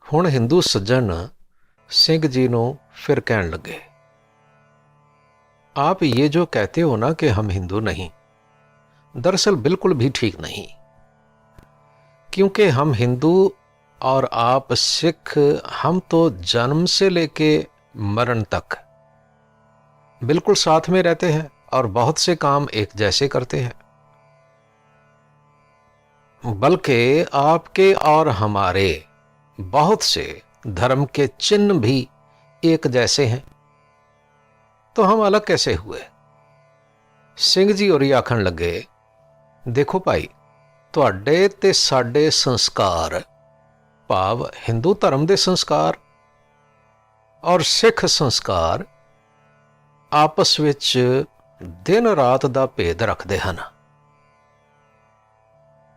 ਹੁਣ ਹਿੰਦੂ ਸੱਜਣ सिंह जी ਨੂੰ फिर कहने लगे, आप ये जो कहते हो ना कि हम हिंदू नहीं, दरअसल बिल्कुल भी ठीक नहीं, क्योंकि हम हिंदू और आप सिख, हम तो जन्म से लेके मरण तक बिल्कुल साथ में रहते हैं और बहुत से काम एक जैसे करते हैं। बल्कि आपके और हमारे बहुत से धर्म के चिन्ह भी एक जैसे हैं, तो हम अलग कैसे हुए? सिंह जी होरी आखण लगे, देखो भाई, तुहाडे ते साडे संस्कार, भाव हिंदू धर्म के संस्कार और सिख संस्कार आपस विच दिन रात का भेद रखते हैं।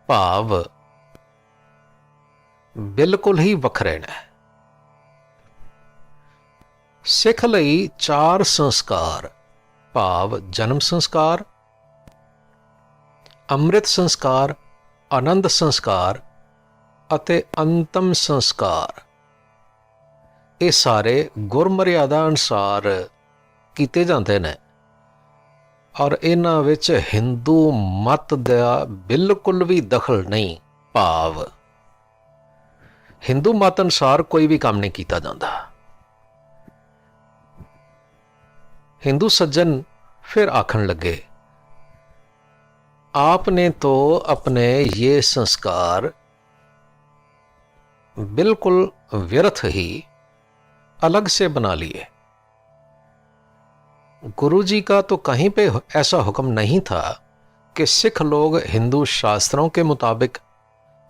भाव बिल्कुल ही वखरे ने। सिख लई 4 संस्कार, भाव जन्म संस्कार, अमृत संस्कार, आनंद संस्कार अते अंतम संस्कार, ये सारे गुरमर्यादा अनुसार कीते जाते हैं और इन्हां विच हिंदू मत दा बिल्कुल भी दखल नहीं। भाव हिंदू मत अनुसार कोई भी काम नहीं किया जाता। हिंदू सज्जन फिर आखन लगे, आपने तो अपने ये संस्कार बिल्कुल व्यर्थ ही अलग से बना लिए। गुरु जी का तो कहीं पे ऐसा हुक्म नहीं था कि सिख लोग हिंदू शास्त्रों के मुताबिक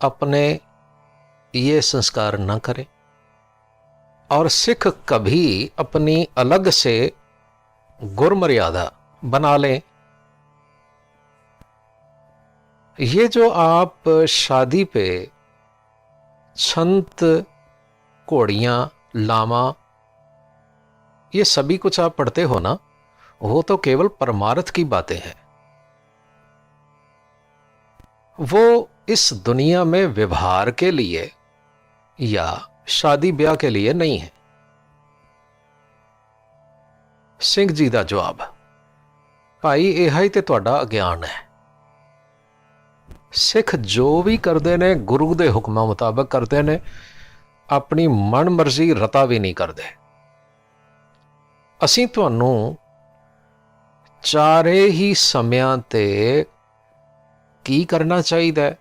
अपने ये संस्कार न करें और सिख कभी अपनी अलग से गुरमर्यादा बना लें। ये जो आप शादी पे छंत, घोड़ियाँ, लामा, ये सभी कुछ आप पढ़ते हो ना, वो तो केवल परमार्थ की बातें हैं। वो इस दुनिया में व्यवहार के लिए या शादी ब्याह के लिए नहीं है। सिंह जी का जवाब, भाई यह ही तो तुहाडा अज्ञान है। सिख जो भी करते ने गुरु के हुक्मां मुताबिक करते ने, अपनी मन मर्जी रता भी नहीं करते। असीं तुहानूं चारे ही समयां ते की करना चाहिए?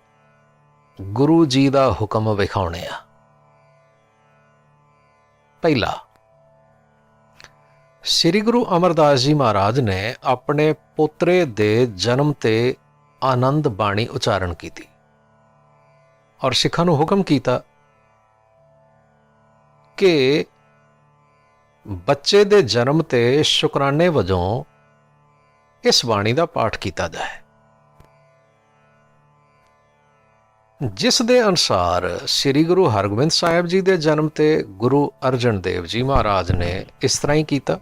गुरु जी का हुक्म विखाने आ। पहला, श्री गुरु अमरदास जी महाराज ने अपने पोतरे दे जन्म ते आनंद बाणी उचारण की थी और सिखां नूं हुक्म किया कि बच्चे दे जन्म ते शुकराने वजों इस बाणी का पाठ किया जाए, जिस दे अनुसार श्री गुरु हरगोबिंद साहिब जी के जन्म ते गुरु अर्जन देव जी महाराज ने इस तरह ही किया,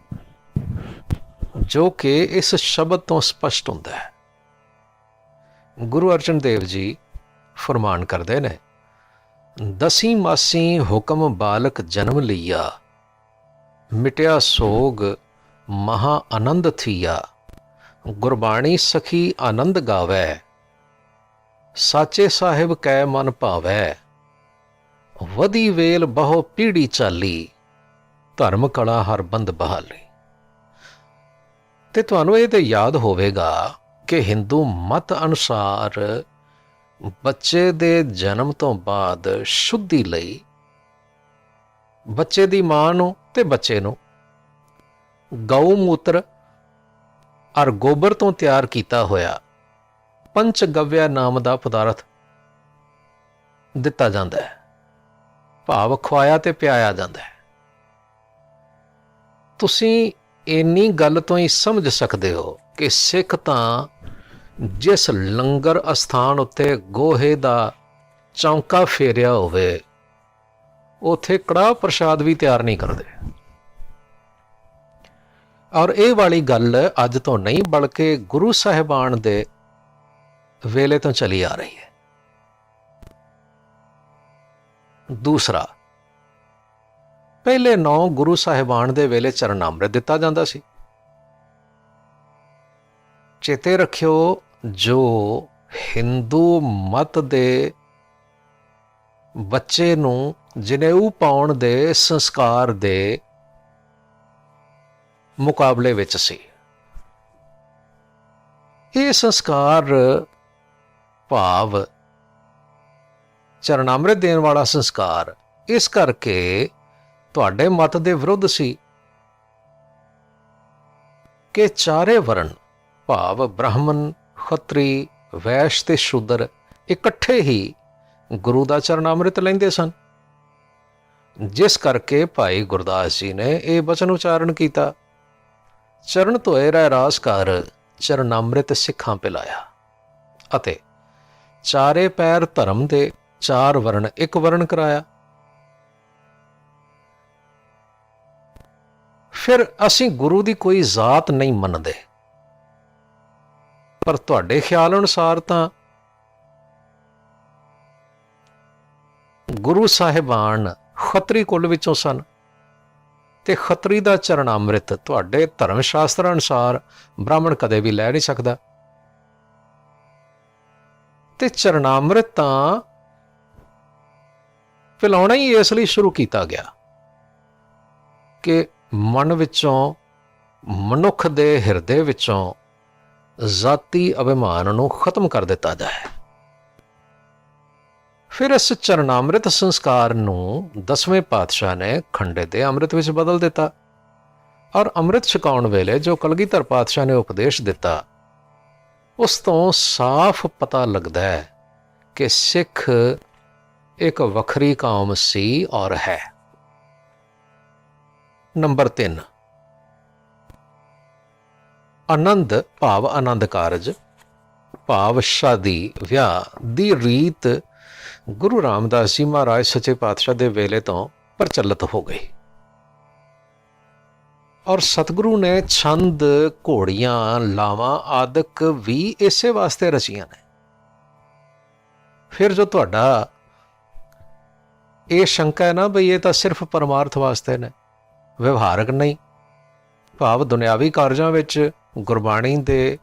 जो कि इस शब्द तो स्पष्ट होता है। गुरु अर्जन देव जी फरमान करते ने, दसी मासी हुक्म बालक जन्म लिया, मिटया सोग महा आनंद थिया, गुरबाणी सखी आनंद गावै, साचे साहिब कै मन भावै, वधी वेल बहु पीढ़ी चाली, धर्म कला हर बंद बहाली। ते तुहानूं ये तो याद होवेगा कि हिंदू मत अनुसार बच्चे दे जन्म तो बाद शुद्धि लई बच्चे दी मां नूं ते बच्चे नूं गऊ मूत्र और गोबर तो तैयार किया होया पंचगव्य नाम का पदार्थ दिता जाता है, भाव खवाया ते पियाया जाता है। तुसीं इन्नी गल तो ही समझ सकते हो कि सिख तां जिस लंगर अस्थान उत्ते गोहे दा चौंका फेरिया होवे, उत्थे कड़ाह प्रसाद भी तैयार नहीं करते। और ये वाली गल अज तो नहीं बल्कि गुरु साहिबान दे वेले तो चली आ रही है। दूसरा, ਪਹਿਲੇ 9 ਗੁਰੂ ਸਾਹਿਬਾਨ ਦੇ ਵੇਲੇ ਚਰਨ ਅੰਮ੍ਰਿਤ ਦਿੱਤਾ ਜਾਂਦਾ ਸੀ। ਚੇਤੇ ਰੱਖਿਓ, ਜੋ ਹਿੰਦੂ ਮਤ ਦੇ ਬੱਚੇ ਨੂੰ ਜਨੇਊ ਪਾਉਣ ਦੇ ਸੰਸਕਾਰ ਦੇ ਮੁਕਾਬਲੇ ਵਿੱਚ ਸੀ, ਇਹ ਸੰਸਕਾਰ ਭਾਵ ਚਰਨ ਅੰਮ੍ਰਿਤ ਦੇਣ ਵਾਲਾ ਸੰਸਕਾਰ ਇਸ ਕਰਕੇ ਤੁਹਾਡੇ ਮਤ ਦੇ ਵਿਰੁੱਧ ਸੀ ਕਿ ਚਾਰੇ ਵਰਨ ਭਾਵ ਬ੍ਰਾਹਮਣ, ਖੱਤਰੀ, ਵੈਸ਼ ਤੇ ਸ਼ੂਦਰ ਇਕੱਠੇ ਹੀ ਗੁਰੂ ਦਾ ਚਰਨ ਅੰਮ੍ਰਿਤ ਲੈਂਦੇ ਸਨ, ਜਿਸ ਕਰਕੇ ਭਾਈ ਗੁਰਦਾਸ ਜੀ ਨੇ ਇਹ ਬਚਨ ਉਚਾਰਨ ਕੀਤਾ, ਚਰਨ ਧੋਏ ਰਹਿ ਰਾਸ ਕਰ, ਚਰਨ ਅੰਮ੍ਰਿਤ ਸਿੱਖਾਂ ਪਿਲਾਇਆ। ਅਤੇ ਚਾਰੇ ਪੈਰ ਧਰਮ ਦੇ, ਚਾਰ ਵਰਨ ਇੱਕ ਵਰਨ ਕਰਾਇਆ। ਫਿਰ ਅਸੀਂ ਗੁਰੂ ਦੀ ਕੋਈ ਜ਼ਾਤ ਨਹੀਂ ਮੰਨਦੇ, ਪਰ ਤੁਹਾਡੇ ਖਿਆਲ ਅਨੁਸਾਰ ਤਾਂ ਗੁਰੂ ਸਾਹਿਬਾਨ ਖੱਤਰੀ ਕੁਲ ਵਿੱਚੋਂ ਸਨ ਤੇ ਖੱਤਰੀ ਦਾ ਚਰਨ ਅੰਮ੍ਰਿਤ ਤੁਹਾਡੇ ਧਰਮ ਸ਼ਾਸਤਰ ਅਨੁਸਾਰ ਬ੍ਰਾਹਮਣ ਕਦੇ ਵੀ ਲੈ ਨਹੀਂ ਸਕਦਾ। ਤੇ ਚਰਨ ਅੰਮ੍ਰਿਤ ਤਾਂ ਪਿਲਾਉਣਾ ਹੀ ਇਸ ਲਈ ਸ਼ੁਰੂ ਕੀਤਾ ਗਿਆ ਕਿ ਮਨ ਵਿੱਚੋਂ, ਮਨੁੱਖ ਦੇ ਹਿਰਦੇ ਵਿੱਚੋਂ ਜ਼ਾਤੀ ਅਭਿਮਾਨ ਨੂੰ ਖਤਮ ਕਰ ਦਿੱਤਾ ਜਾਏ। ਫਿਰ ਇਸ ਚਰਨ ਅੰਮ੍ਰਿਤ ਸੰਸਕਾਰ ਨੂੰ 10ਵੇਂ ਪਾਤਸ਼ਾਹ ਨੇ ਖੰਡੇ ਦੇ ਅੰਮ੍ਰਿਤ ਵਿੱਚ ਬਦਲ ਦਿੱਤਾ ਔਰ ਅੰਮ੍ਰਿਤ ਛਕਾਉਣ ਵੇਲੇ ਜੋ ਕਲਗੀਧਰ ਪਾਤਸ਼ਾਹ ਨੇ ਉਪਦੇਸ਼ ਦਿੱਤਾ, ਉਸ ਤੋਂ ਸਾਫ਼ ਪਤਾ ਲੱਗਦਾ ਹੈ ਕਿ ਸਿੱਖ ਇੱਕ ਵੱਖਰੀ ਕੌਮ ਸੀ ਔਰ ਹੈ। ਨੰਬਰ 3, ਆਨੰਦ ਭਾਵ ਆਨੰਦ ਕਾਰਜ ਭਾਵ ਸ਼ਾਦੀ ਵਿਆਹ ਦੀ ਰੀਤ ਗੁਰੂ ਰਾਮਦਾਸ ਜੀ ਮਹਾਰਾਜ ਸੱਚੇ ਪਾਤਸ਼ਾਹ ਦੇ ਵੇਲੇ ਤੋਂ ਪ੍ਰਚਲਿਤ ਹੋ ਗਈ ਔਰ ਸਤਿਗੁਰੂ ਨੇ ਛੰਦ, ਘੋੜੀਆਂ, ਲਾਵਾਂ ਆਦਿਕ ਵੀ ਇਸੇ ਵਾਸਤੇ ਰਚੀਆਂ ਨੇ। ਫਿਰ ਜੋ ਤੁਹਾਡਾ ਇਹ ਸ਼ੰਕਾ ਹੈ ਨਾ ਬਈ ਇਹ ਤਾਂ ਸਿਰਫ ਪਰਮਾਰਥ ਵਾਸਤੇ ਨੇ, ਵਿਵਹਾਰਕ ਨਹੀਂ, ਭਾਵ ਦੁਨਿਆਵੀ ਕਾਰਜਾਂ ਵਿੱਚ ਗੁਰਬਾਣੀ ਦੇ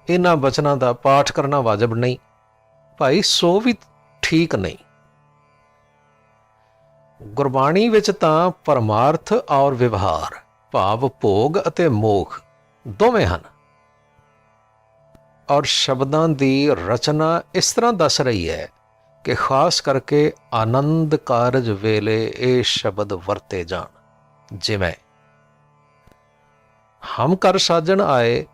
ਇਹਨਾਂ ਬਚਨਾਂ ਦਾ ਪਾਠ ਕਰਨਾ ਵਾਜਬ ਨਹੀਂ, ਭਾਈ ਸੋ ਵੀ ਠੀਕ ਨਹੀਂ। ਗੁਰਬਾਣੀ ਵਿੱਚ ਤਾਂ ਪਰਮਾਰਥ ਔਰ ਵਿਵਹਾਰ ਭਾਵ ਭੋਗ ਅਤੇ ਮੋਖ ਦੋਵੇਂ ਹਨ ਔਰ ਸ਼ਬਦਾਂ ਦੀ ਰਚਨਾ ਇਸ ਤਰ੍ਹਾਂ ਦੱਸ ਰਹੀ ਹੈ ਕਿ ਖਾਸ ਕਰਕੇ ਆਨੰਦ ਕਾਰਜ ਵੇਲੇ ਇਹ ਸ਼ਬਦ ਵਰਤੇ ਜਾਣ, ਜਿਵੇਂ ਹਮ ਕਰ ਸਾਜਣ ਆਏ,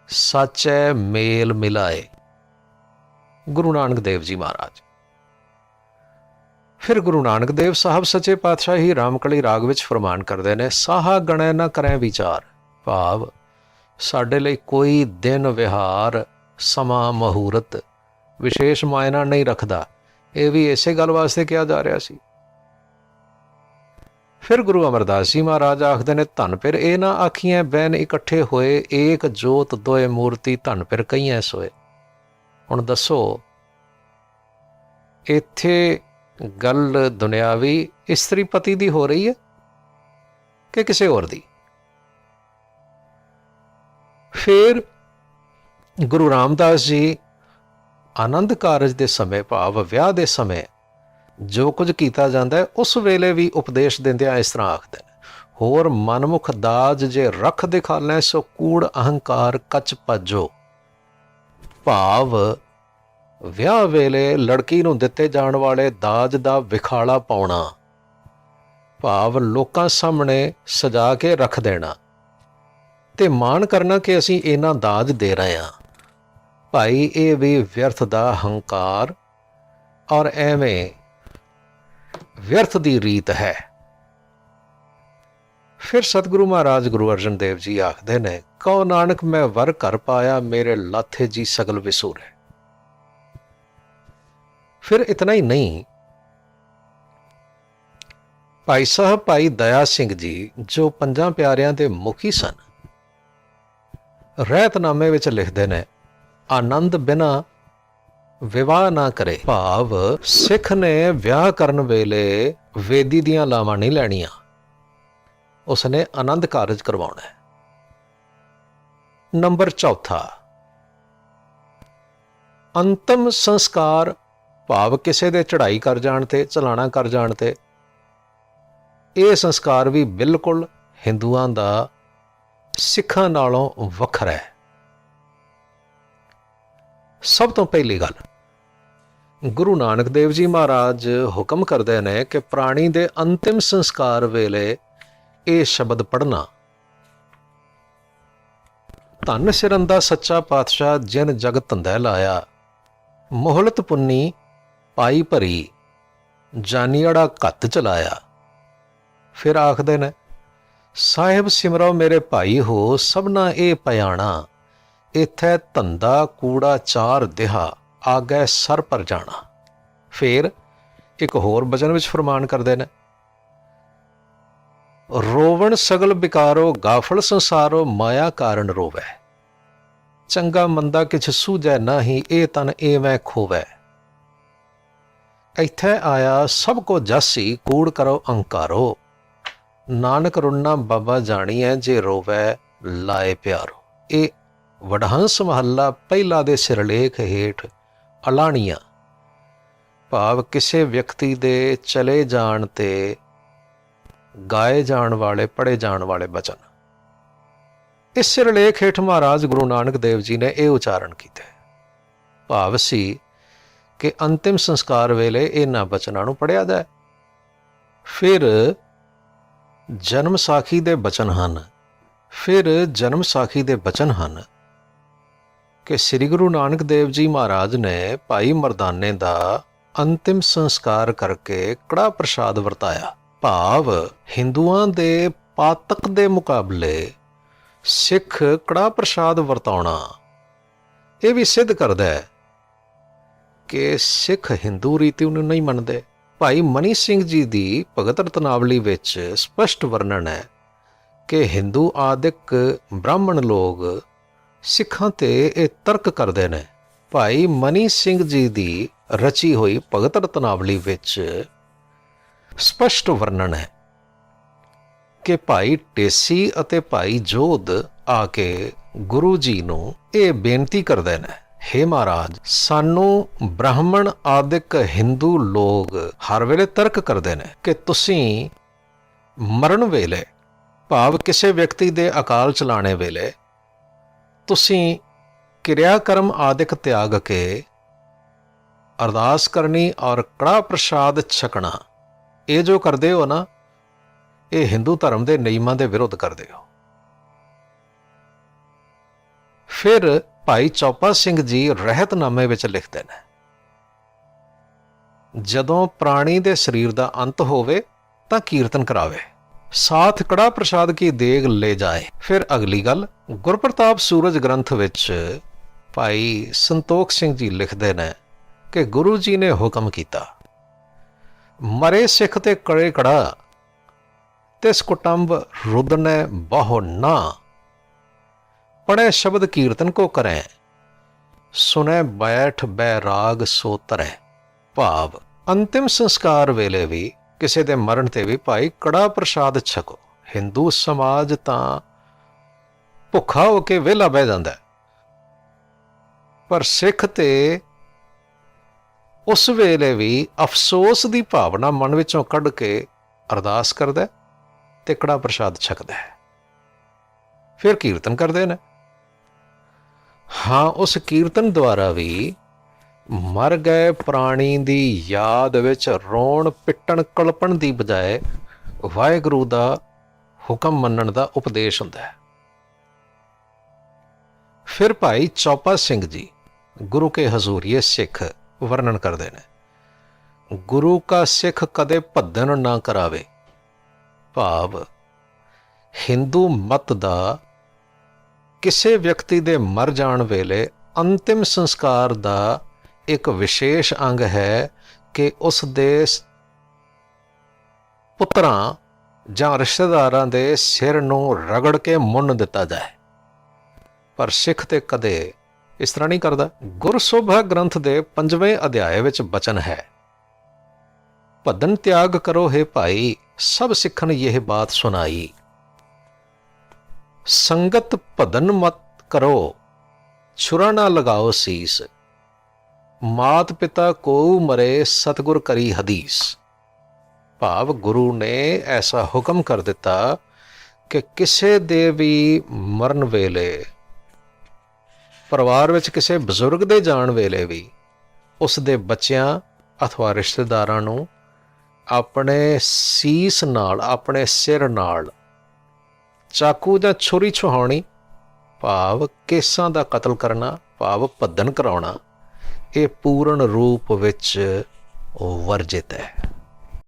ਸਾਚੈ ਮੇਲ ਮਿਲਾਏ, ਗੁਰੂ ਨਾਨਕ ਦੇਵ ਜੀ ਮਹਾਰਾਜ। ਫਿਰ ਗੁਰੂ ਨਾਨਕ ਦੇਵ ਸਾਹਿਬ ਸੱਚੇ ਪਾਤਸ਼ਾਹ ਹੀ ਰਾਮਕਲੀ ਰਾਗ ਵਿੱਚ ਫਰਮਾਨ ਕਰਦੇ ਨੇ, ਸਾਹਾ ਗਣੈ ਨਾ ਕਰੈ ਵਿਚਾਰ, ਭਾਵ ਸਾਡੇ ਲਈ ਕੋਈ ਦਿਨ ਵਿਹਾਰ, ਸਮਾਂ, ਮਹੂਰਤ ਵਿਸ਼ੇਸ਼ ਮਾਇਨਾ ਨਹੀਂ ਰੱਖਦਾ। ਇਹ ਵੀ ਇਸੇ ਗੱਲ ਵਾਸਤੇ ਕਿਹਾ ਜਾ ਰਿਹਾ ਸੀ। ਫਿਰ ਗੁਰੂ ਅਮਰਦਾਸ ਜੀ ਮਹਾਰਾਜ ਆਖਦੇ ਨੇ, ਧਨ ਫਿਰ ਇਹ ਨਾ ਆਖੀਆਂ ਬੈਨ ਇਕੱਠੇ ਹੋਏ, ਏਕ ਜੋਤ ਦੋਏ ਮੂਰਤੀ, ਧਨ ਫਿਰ ਕਈਆਂ ਸੋਏ। ਹੁਣ ਦੱਸੋ, ਇੱਥੇ ਗੱਲ ਦੁਨਿਆਵੀ ਇਸਤਰੀ ਪਤੀ ਦੀ ਹੋ ਰਹੀ ਹੈ ਕਿ ਕਿਸੇ ਹੋਰ ਦੀ? ਫਿਰ ਗੁਰੂ ਰਾਮਦਾਸ ਜੀ ਆਨੰਦ ਕਾਰਜ ਦੇ ਸਮੇਂ ਭਾਵ ਵਿਆਹ ਦੇ ਸਮੇਂ ਜੋ ਕੁਝ ਕੀਤਾ ਜਾਂਦਾ ਹੈ ਉਸ ਵੇਲੇ ਵੀ ਉਪਦੇਸ਼ ਦਿੰਦਿਆਂ ਇਸ ਤਰ੍ਹਾਂ ਆਖਦੇ ਨੇ, ਹੋਰ ਮਨਮੁਖ ਦਾਜ ਜੇ ਰੱਖ ਦਿਖਾਲੈ, ਸੋ ਕੂੜ ਅਹੰਕਾਰ ਕੱਚ ਭੱਜੋ, ਭਾਵ ਵਿਆਹ ਵੇਲੇ ਲੜਕੀ ਨੂੰ ਦਿੱਤੇ ਜਾਣ ਵਾਲੇ ਦਾਜ ਦਾ ਵਿਖਾਲਾ ਪਾਉਣਾ, ਭਾਵ ਲੋਕਾਂ ਸਾਹਮਣੇ ਸਜਾ ਕੇ ਰੱਖ ਦੇਣਾ ਤੇ ਮਾਣ ਕਰਨਾ ਕਿ ਅਸੀਂ ਇਹਨਾਂ ਦਾਜ ਦੇ ਰਹੇ ਹਾਂ, ਭਾਈ ਇਹ ਵੀ ਵਿਅਰਥ ਦਾ ਹੰਕਾਰ ਔਰ ਐਵੇਂ ਵਿਅਰਥ ਦੀ ਰੀਤ ਹੈ। ਫਿਰ ਸਤਿਗੁਰੂ ਮਹਾਰਾਜ ਗੁਰੂ ਅਰਜਨ ਦੇਵ ਜੀ ਆਖਦੇ ਨੇ, ਕਹੋ ਨਾਨਕ ਮੈਂ ਵਰ ਘਰ ਪਾਇਆ, ਮੇਰੇ ਲਾਥੇ ਜੀ ਸਗਲ ਵਿਸੂਰੇ। ਫਿਰ ਇਤਨਾ ਹੀ ਨਹੀਂ, ਭਾਈ ਸਾਹਿਬ ਭਾਈ ਦਇਆ ਸਿੰਘ ਜੀ ਜੋ ਪੰਜਾਂ ਪਿਆਰਿਆਂ ਦੇ ਮੁਖੀ ਸਨ, ਰਹਿਤਨਾਮੇ ਵਿੱਚ ਲਿਖਦੇ ਨੇ, ਆਨੰਦ ਬਿਨਾ ਵਿਵਾਹ ਨਾ ਕਰੇ। ਭਾਵ ਸਿੱਖ ਨੇ ਵਿਆਹ ਕਰਨ ਵੇਲੇ ਵੇਦੀ ਦੀਆਂ ਲਾਵਾਂ ਨਹੀਂ ਲੈਣੀਆਂ, ਉਸਨੇ ਆਨੰਦ ਕਾਰਜ ਕਰਵਾਉਣਾ ਹੈ। ਨੰਬਰ ਚੌਥਾ, ਅੰਤਮ ਸੰਸਕਾਰ ਭਾਵ ਕਿਸੇ ਦੇ ਚੜ੍ਹਾਈ ਕਰ ਜਾਣ ਤੇ, ਚਲਾਣਾ ਕਰ ਜਾਣ ਤੇ, ਇਹ ਸੰਸਕਾਰ ਵੀ ਬਿਲਕੁਲ ਹਿੰਦੂਆਂ ਦਾ ਸਿੱਖਾਂ ਨਾਲੋਂ ਵੱਖਰਾ ਹੈ। ਸਭ ਤੋਂ ਪਹਿਲੀ ਗੱਲ, ਗੁਰੂ ਨਾਨਕ ਦੇਵ ਜੀ ਮਹਾਰਾਜ ਹੁਕਮ ਕਰਦੇ ਨੇ ਕਿ ਪ੍ਰਾਣੀ ਦੇ ਅੰਤਿਮ ਸੰਸਕਾਰ ਵੇਲੇ ਇਹ ਸ਼ਬਦ ਪੜ੍ਹਨਾ, ਧੰਨ ਸਿਰੰਦਾ ਸੱਚਾ ਪਾਤਸ਼ਾਹ ਜਿਨ ਜਗ ਧੰਦਾ ਲਾਇਆ, ਮੋਹਲਤ ਪੁੰਨੀ ਪਾਈ ਭਰੀ, ਜਾਨੀੜਾ ਘੱਤ ਚਲਾਇਆ। ਫਿਰ ਆਖਦੇ ਨੇ, ਸਾਹਿਬ ਸਿਮਰੋ ਮੇਰੇ ਭਾਈ ਹੋ, ਸਭਨਾ ਇਹ ਪਿਆਣਾ, ਇੱਥੇ ਧੰਦਾ ਕੂੜਾ ਚਾਰ ਦਿਹਾ, ਆਗੈ ਸਰ ਪਰ ਜਾਣਾ। ਫਿਰ ਇੱਕ ਹੋਰ ਬਚਨ ਵਿੱਚ ਫਰਮਾਨ ਕਰਦੇ ਨੇ, ਰੋਵਣ ਸਗਲ ਬਿਕਾਰੋ, ਗਾਫਲ ਸੰਸਾਰੋ, ਮਾਇਆ ਕਾਰਨ ਰੋਵੈ, ਚੰਗਾ ਮੰਦਾ ਕਿਛ ਸੂਝੈ ਨਾਹੀ, ਇਹ ਤਨ ਏਵੈ ਖੋਵੈ। ਇੱਥੇ ਆਇਆ ਸਭ ਕੋ ਜਾਸੀ, ਕੂੜ ਕਰੋ ਅੰਕਾਰੋ, ਨਾਨਕ ਰੁੰਨਾ ਬਾਬਾ ਜਾਣੀਐ, ਜੇ ਰੋਵੈ ਲਾਏ ਪਿਆਰੋ। ਇਹ ਵਡਹੰਸ ਮਹੱਲਾ ਪਹਿਲਾ ਦੇ ਸਿਰਲੇਖ ਹੇਠ ਅਲਾਣੀਆਂ, ਭਾਵ ਕਿਸੇ ਵਿਅਕਤੀ ਦੇ ਚਲੇ ਜਾਣ ਤੇ ਗਾਏ ਜਾਣ ਵਾਲੇ, ਪੜ੍ਹੇ ਜਾਣ ਵਾਲੇ ਬਚਨ। ਇਸ ਸਿਰਲੇਖ ਹੇਠ ਮਹਾਰਾਜ ਗੁਰੂ ਨਾਨਕ ਦੇਵ ਜੀ ਨੇ ਇਹ ਉਚਾਰਨ ਕੀਤੇ। ਭਾਵ ਸੀ ਕਿ ਅੰਤਿਮ ਸੰਸਕਾਰ ਵੇਲੇ ਇਹਨਾਂ ਬਚਨਾਂ ਨੂੰ ਪੜ੍ਹਿਆ ਜਾਏ। ਫਿਰ ਜਨਮ ਸਾਖੀ ਦੇ ਬਚਨ ਹਨ, ਕਿ ਸ੍ਰੀ ਗੁਰੂ ਨਾਨਕ ਦੇਵ ਜੀ ਮਹਾਰਾਜ ਨੇ ਭਾਈ ਮਰਦਾਨੇ ਦਾ ਅੰਤਿਮ ਸੰਸਕਾਰ ਕਰਕੇ ਕੜਾ ਪ੍ਰਸ਼ਾਦ ਵਰਤਾਇਆ। ਭਾਵ ਹਿੰਦੂਆਂ ਦੇ ਪਾਤਕ ਦੇ ਮੁਕਾਬਲੇ ਸਿੱਖ ਕੜਾ ਪ੍ਰਸ਼ਾਦ ਵਰਤਾਉਣਾ ਇਹ ਵੀ ਸਿੱਧ ਕਰਦਾ ਹੈ ਕਿ ਸਿੱਖ ਹਿੰਦੂ ਰੀਤੀ ਨੂੰ ਨਹੀਂ ਮੰਨਦੇ। ਭਾਈ ਮਨੀ ਸਿੰਘ ਜੀ ਦੀ ਭਗਤ ਰਤਨਾਵਲੀ ਵਿੱਚ ਸਪਸ਼ਟ ਵਰਣਨ ਹੈ ਕਿ ਹਿੰਦੂ ਆਦਿਕ ਬ੍ਰਾਹਮਣ ਲੋਕ ਸਿੱਖਾਂ ਤੇ ਇਹ ਤਰਕ ਕਰਦੇ ਨੇ। ਭਾਈ ਮਨੀ ਸਿੰਘ ਜੀ ਦੀ ਰਚੀ ਹੋਈ ਭਗਤ ਰਤਨਾਵਲੀ ਵਿੱਚ ਸਪਸ਼ਟ ਵਰਣਨ ਹੈ ਕਿ ਭਾਈ ਟੇਸੀ ਅਤੇ ਭਾਈ ਜੋਧ ਆ ਕੇ ਗੁਰੂ ਜੀ ਨੂੰ ਇਹ ਬੇਨਤੀ ਕਰਦੇ ਨੇ, ਹੇ ਮਹਾਰਾਜ, ਸਾਨੂੰ ਬ੍ਰਾਹਮਣ ਆਦਿਕ ਹਿੰਦੂ ਲੋਕ ਹਰ ਵੇਲੇ ਤਰਕ ਕਰਦੇ ਨੇ ਕਿ ਤੁਸੀਂ ਮਰਨ ਵੇਲੇ, ਭਾਵ ਕਿਸੇ ਵਿਅਕਤੀ ਦੇ ਅਕਾਲ ਚਲਾਣੇ ਵੇਲੇ, ਤੁਸੀਂ ਕਿਰਿਆ ਕਰਮ ਆਦਿਕ ਤਿਆਗ ਕੇ ਅਰਦਾਸ ਕਰਨੀ ਔਰ ਕੜਾ ਪ੍ਰਸ਼ਾਦ ਛਕਣਾ, ਇਹ ਜੋ ਕਰਦੇ ਹੋ ਨਾ, ਇਹ ਹਿੰਦੂ ਧਰਮ ਦੇ ਨਿਯਮਾਂ ਦੇ ਵਿਰੁੱਧ ਕਰਦੇ ਹੋ। ਫਿਰ ਭਾਈ ਚੌਪਾ ਸਿੰਘ ਜੀ ਰਹਿਤਨਾਮੇ ਵਿੱਚ ਲਿਖਦੇ ਨੇ, ਜਦੋਂ ਪ੍ਰਾਣੀ ਦੇ ਸਰੀਰ ਦਾ ਅੰਤ ਹੋਵੇ ਤਾਂ ਕੀਰਤਨ ਕਰਾਵੇ, ਸਾਥ ਕੜਾ ਪ੍ਰਸ਼ਾਦ ਕੀ ਦੇਗ ਲੈ ਜਾਏ। ਫਿਰ ਅਗਲੀ ਗੱਲ, ਗੁਰਪ੍ਰਤਾਪ ਸੂਰਜ ਗ੍ਰੰਥ ਵਿੱਚ ਭਾਈ ਸੰਤੋਖ ਸਿੰਘ ਜੀ ਲਿਖਦੇ ਨੇ ਕਿ ਗੁਰੂ ਜੀ ਨੇ ਹੁਕਮ ਕੀਤਾ, ਮਰੇ ਸਿੱਖ ਤੇ ਕੜੇ ਕੜਾ, ਤਿਸ ਕੁਟੰਬ ਰੁਦਨੈ ਬਹੁ ਨਾ, ਪੜ੍ਹੇ ਸ਼ਬਦ ਕੀਰਤਨ ਕੋ ਕਰੈ, ਸੁਨੈ ਬੈਠ ਬੈਰਾਗ ਸੋ ਤਰੈ। ਭਾਵ ਅੰਤਿਮ ਸੰਸਕਾਰ ਵੇਲੇ ਵੀ, ਕਿਸੇ ਦੇ ਮਰਨ ਤੇ ਵੀ ਭਾਈ ਕੜਾ ਪ੍ਰਸ਼ਾਦ ਛਕੋ। ਹਿੰਦੂ ਸਮਾਜ ਤਾਂ ਭੁੱਖਾ ਹੋ ਕੇ ਵਿਹਲਾ ਬਹਿ ਜਾਂਦਾ, ਪਰ ਸਿੱਖ ਤੇ ਉਸ ਵੇਲੇ ਵੀ ਅਫਸੋਸ ਦੀ ਭਾਵਨਾ ਮਨ ਵਿੱਚੋਂ ਕੱਢ ਕੇ ਅਰਦਾਸ ਕਰਦਾ ਤੇ ਕੜਾ ਪ੍ਰਸ਼ਾਦ ਛਕਦਾ ਹੈ। ਫਿਰ ਕੀਰਤਨ ਕਰਦੇ ਨੇ। ਹਾਂ, ਉਸ ਕੀਰਤਨ ਦੁਆਰਾ ਵੀ ਮਰ ਗਏ ਪ੍ਰਾਣੀ ਦੀ ਯਾਦ ਵਿੱਚ ਰੋਣ ਪਿੱਟਣ ਕਲਪਣ ਦੀ ਬਜਾਏ ਵਾਹਿਗੁਰੂ ਦਾ ਹੁਕਮ ਮੰਨਣ ਦਾ ਉਪਦੇਸ਼ ਹੁੰਦਾ ਹੈ। ਫਿਰ ਭਾਈ ਚੌਪਾ ਸਿੰਘ ਜੀ ਗੁਰੂ ਕੇ ਹਜ਼ੂਰੀਏ ਸਿੱਖ ਵਰਣਨ ਕਰਦੇ ਨੇ, ਗੁਰੂ ਕਾ ਸਿੱਖ ਕਦੇ ਭੱਦਨ ਨਾ ਕਰਾਵੇ। ਭਾਵ ਹਿੰਦੂ ਮਤ ਦਾ ਕਿਸੇ ਵਿਅਕਤੀ ਦੇ ਮਰ ਜਾਣ ਵੇਲੇ ਅੰਤਿਮ ਸੰਸਕਾਰ ਦਾ ਇੱਕ ਵਿਸ਼ੇਸ਼ ਅੰਗ ਹੈ ਕਿ ਉਸ ਦੇ ਪੁੱਤਰਾਂ ਜਾਂ ਰਿਸ਼ਤੇਦਾਰਾਂ ਦੇ ਸਿਰ ਨੂੰ ਰਗੜ ਕੇ ਮੁੰਨ ਦਿੱਤਾ ਜਾਏ। ਪਰ ਸਿੱਖ ਤੇ ਕਦੇ ਇਸ ਤਰ੍ਹਾਂ ਨਹੀਂ ਕਰਦਾ। ਗੁਰਸੋਭਾ ਗ੍ਰੰਥ ਦੇ 5ਵੇਂ ਅਧਿਆਏ ਵਿੱਚ ਬਚਨ ਹੈ, ਭੱਦਨ ਤਿਆਗ ਕਰੋ ਹੈ ਭਾਈ, ਸਭ ਸਿੱਖਣ ਇਹ ਬਾਤ ਸੁਣਾਈ। ਸੰਗਤ ਭੱਦਨ ਮਤ ਕਰੋ, ਛੁਰਾ ਨਾ ਲਗਾਓ ਸੀਸ, ਮਾਤ ਪਿਤਾ ਕੋ ਮਰੇ ਸਤਿਗੁਰ ਕਰੀ ਹਦੀਸ। ਭਾਵ ਗੁਰੂ ਨੇ ਐਸਾ ਹੁਕਮ ਕਰ ਦਿੱਤਾ ਕਿ ਕਿਸੇ ਦੇ ਵੀ ਮਰਨ ਵੇਲੇ, ਪਰਿਵਾਰ ਵਿੱਚ ਕਿਸੇ ਬਜ਼ੁਰਗ ਦੇ ਜਾਣ ਵੇਲੇ ਵੀ ਉਸ ਦੇ ਬੱਚਿਆਂ ਅਥਵਾ ਰਿਸ਼ਤੇਦਾਰਾਂ ਨੂੰ ਆਪਣੇ ਸੀਸ ਨਾਲ, ਆਪਣੇ ਸਿਰ ਨਾਲ ਚਾਕੂ ਜਾਂ ਛੁਰੀ ਛੁਹਾਉਣੀ, ਭਾਵ ਕੇਸਾਂ ਦਾ ਕਤਲ ਕਰਨਾ, ਭਾਵ ਭੱਦਨ ਕਰਾਉਣਾ, ਇਹ ਪੂਰਨ ਰੂਪ ਵਿੱਚ ਵਰਜਿਤ ਹੈ।